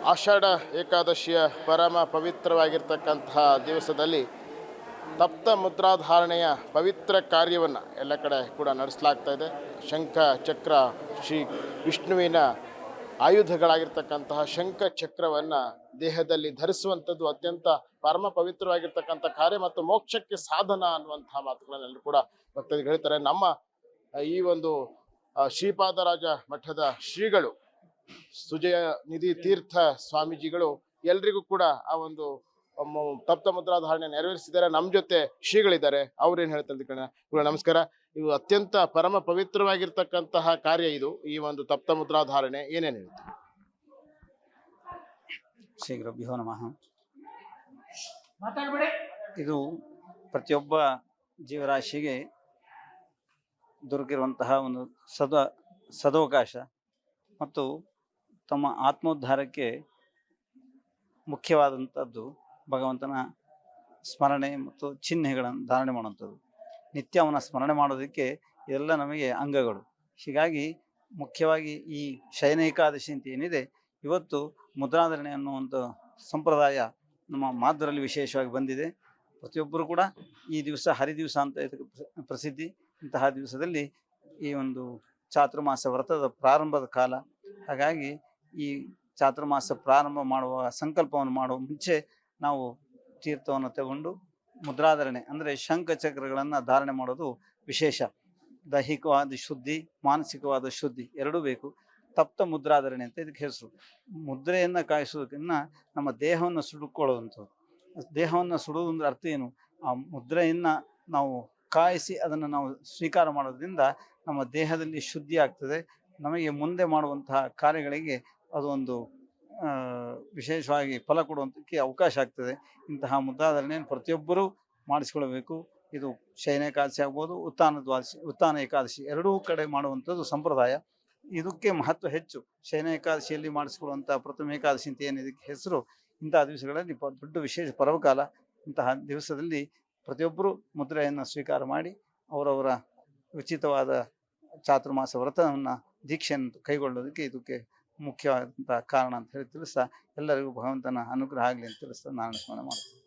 ಆಷಾಢ ಏಕಾದಶಿಯ ಪರಮ ಪವಿತ್ರವಾಗಿರ್ತಕ್ಕಂತಹ ದಿವಸದಲ್ಲಿ ತಪ್ತ ಮುದ್ರಾಧಾರಣೆಯ ಪವಿತ್ರ ಕಾರ್ಯವನ್ನು ಎಲ್ಲ ಕಡೆ ಕೂಡ ನಡೆಸಲಾಗ್ತಾ ಇದೆ. ಶಂಖ ಚಕ್ರ ಶ್ರೀ ವಿಷ್ಣುವಿನ ಆಯುಧಗಳಾಗಿರ್ತಕ್ಕಂತಹ ಶಂಖ ಚಕ್ರವನ್ನು ದೇಹದಲ್ಲಿ ಧರಿಸುವಂಥದ್ದು ಅತ್ಯಂತ ಪರಮ ಪವಿತ್ರವಾಗಿರ್ತಕ್ಕಂಥ ಕಾರ್ಯ ಮತ್ತು ಮೋಕ್ಷಕ್ಕೆ ಸಾಧನ ಅನ್ನುವಂತಹ ಮಾತುಗಳನ್ನೆಲ್ಲರೂ ಕೂಡ ಭಕ್ತರಿಗೆ ಹೇಳ್ತಾರೆ. ನಮ್ಮ ಈ ಒಂದು ಶ್ರೀಪಾದರಾಜ ಮಠದ ಶ್ರೀಗಳು ಸುಜಯ ನಿಧಿ ತೀರ್ಥ ಸ್ವಾಮೀಜಿಗಳು ಎಲ್ರಿಗೂ ಕೂಡ ಆ ಒಂದು ತಪ್ತ ಮುದ್ರಾಧಾರಣೆ ನೆರವೇರಿಸಿದ್ದಾರೆ. ನಮ್ಮ ಜೊತೆ ಶ್ರೀಗಳಿದ್ದಾರೆ, ಅವ್ರೇನು ಹೇಳ್ತಾರೆ ಕಣ. ನಮಸ್ಕಾರ. ಇವು ಅತ್ಯಂತ ಪರಮ ಪವಿತ್ರವಾಗಿರ್ತಕ್ಕಂತಹ ಕಾರ್ಯ ಇದು, ಈ ಒಂದು ತಪ್ತ ಮುದ್ರಾಧಾರಣೆ ಏನೇನು ಹೇಳ್ತಾರೆ? ಶ್ರೀ ಗುರುಭ್ಯೋ ನಮಃ. ಇದು ಪ್ರತಿಯೊಬ್ಬ ಜೀವರಾಶಿಗೆ ದೊರಕಿರುವಂತಹ ಒಂದು ಸದವಕಾಶ ಮತ್ತು ತಮ್ಮ ಆತ್ಮೋದ್ಧಾರಕ್ಕೆ ಮುಖ್ಯವಾದಂಥದ್ದು ಭಗವಂತನ ಸ್ಮರಣೆ ಮತ್ತು ಚಿಹ್ನೆಗಳನ್ನು ಧಾರಣೆ ಮಾಡುವಂಥದ್ದು. ನಿತ್ಯ ಅವನ ಸ್ಮರಣೆ ಮಾಡೋದಕ್ಕೆ ಇದೆಲ್ಲ ನಮಗೆ ಅಂಗಗಳು. ಹೀಗಾಗಿ ಮುಖ್ಯವಾಗಿ ಈ ಶಯನ ಏಕಾದಶಿ ಅಂತ ಏನಿದೆ, ಇವತ್ತು ಮುದ್ರಾಧಾರಣೆ ಅನ್ನುವಂಥ ಸಂಪ್ರದಾಯ ನಮ್ಮ ಮಾಧ್ಯಮದಲ್ಲಿ ವಿಶೇಷವಾಗಿ ಬಂದಿದೆ. ಪ್ರತಿಯೊಬ್ಬರು ಕೂಡ ಈ ದಿವಸ ಹರಿದಿವಸ ಅಂತ ಪ್ರಸಿದ್ಧಿ. ಇಂತಹ ದಿವಸದಲ್ಲಿ ಈ ಒಂದು ಚಾತುರ್ಮಾಸ ವ್ರತದ ಪ್ರಾರಂಭದ ಕಾಲ. ಹಾಗಾಗಿ ಈ ಚಾತುರ್ಮಾಸ ಪ್ರಾರಂಭ ಮಾಡುವ ಸಂಕಲ್ಪವನ್ನು ಮಾಡುವ ಮುಂಚೆ ನಾವು ತೀರ್ಥವನ್ನು ತಗೊಂಡು ಮುದ್ರಾಧಾರಣೆ ಅಂದರೆ ಶಂಖ ಚಕ್ರಗಳನ್ನು ಧಾರಣೆ ಮಾಡೋದು ವಿಶೇಷ. ದೈಹಿಕವಾದ ಶುದ್ಧಿ, ಮಾನಸಿಕವಾದ ಶುದ್ಧಿ ಎರಡೂ ಬೇಕು. ತಪ್ತ ಮುದ್ರಾಧಾರಣೆ ಅಂತ ಇದಕ್ಕೆ ಹೆಸರು. ಮುದ್ರೆಯನ್ನು ಕಾಯಿಸೋದಕ್ಕಿಂತ ನಮ್ಮ ದೇಹವನ್ನು ಸುಡುಕೊಳ್ಳುವಂಥದ್ದು. ದೇಹವನ್ನು ಸುಡುವುದಂದ್ರೆ ಅರ್ಥ ಏನು? ಆ ಮುದ್ರೆಯನ್ನು ನಾವು ಕಾಯಿಸಿ ಅದನ್ನು ನಾವು ಸ್ವೀಕಾರ ಮಾಡೋದ್ರಿಂದ ನಮ್ಮ ದೇಹದಲ್ಲಿ ಶುದ್ಧಿ ಆಗ್ತದೆ. ನಮಗೆ ಮುಂದೆ ಮಾಡುವಂತಹ ಕಾರ್ಯಗಳಿಗೆ ಅದು ಒಂದು ವಿಶೇಷವಾಗಿ ಫಲ ಕೊಡುವಂಥಕ್ಕೆ ಅವಕಾಶ ಆಗ್ತದೆ. ಇಂತಹ ಮುದ್ರಾಧಾರಣೆಯನ್ನು ಪ್ರತಿಯೊಬ್ಬರೂ ಮಾಡಿಸ್ಕೊಳ್ಬೇಕು. ಇದು ಶಯನ ಏಕಾದಶಿ ಆಗ್ಬೋದು, ಉತ್ಥಾನ ಏಕಾದಶಿ ಎರಡೂ ಕಡೆ ಮಾಡುವಂಥದ್ದು ಸಂಪ್ರದಾಯ. ಇದಕ್ಕೆ ಮಹತ್ವ ಹೆಚ್ಚು. ಶಯನ ಏಕಾದಶಿಯಲ್ಲಿ ಮಾಡಿಸ್ಕೊಳ್ಳುವಂಥ ಪ್ರಥಮ ಏಕಾದಶಿ ಅಂತ ಏನು ಇದಕ್ಕೆ ಹೆಸರು. ಇಂತಹ ದಿವಸಗಳಲ್ಲಿ ದೊಡ್ಡ ವಿಶೇಷ ಪರ್ವಕಾಲ. ಇಂತಹ ದಿವಸದಲ್ಲಿ ಪ್ರತಿಯೊಬ್ಬರೂ ಮುದ್ರೆಯನ್ನು ಸ್ವೀಕಾರ ಮಾಡಿ ಅವರವರ ಉಚಿತವಾದ ಚಾತುರ್ಮಾಸ ವ್ರತವನ್ನು ದೀಕ್ಷೆಯನ್ನು ಕೈಗೊಳ್ಳೋದಕ್ಕೆ ಇದಕ್ಕೆ ಮುಖ್ಯವಾದಂಥ ಕಾರಣ ಅಂತ ಹೇಳಿ ತಿಳಿಸ್ತಾ, ಎಲ್ಲರಿಗೂ ಭಗವಂತನ ಅನುಗ್ರಹ ಆಗಲಿ ಅಂತ ತಿಳಿಸ್ತಾ ನಾನು ಸ್ಮರಣೆ ಮಾಡ್ತೀನಿ.